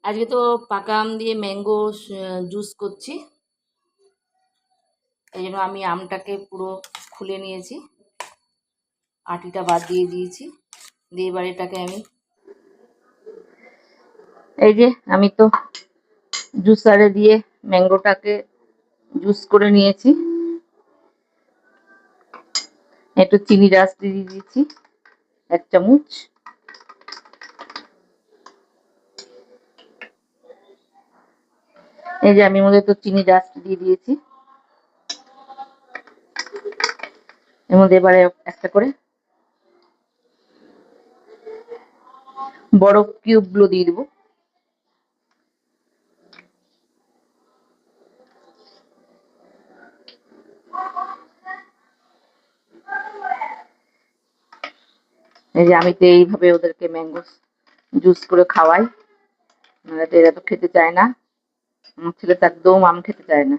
আজকে তো পাকা আম দিয়ে ম্যাঙ্গো জুস করছি। এই জন্য আমি আমটাকে পুরো খুলে নিয়েছি, আটিটা বাদ দিয়ে দিয়েছি। দিয়ে এবার এটাকে এই যে আমি তো জুসারে দিয়ে ম্যাঙ্গোটাকে জুস করে নিয়েছি। একটু চিনি রাস দিয়ে দিয়েছি 1 চামচ। এই যে আমি মধ্যে তো চিনি ডাস্ট দিয়ে দিয়েছি। এর মধ্যে এবারে একটা করে বরফ কিউব গুলো দিয়ে দেবো। এই যে আমি তো এইভাবে ওদেরকে ম্যাঙ্গো জুস করে খাওয়াই, নাহলে তো এরা তো খেতে চায় না। আমার ছেলে তো একদম আম খেতে চায় না।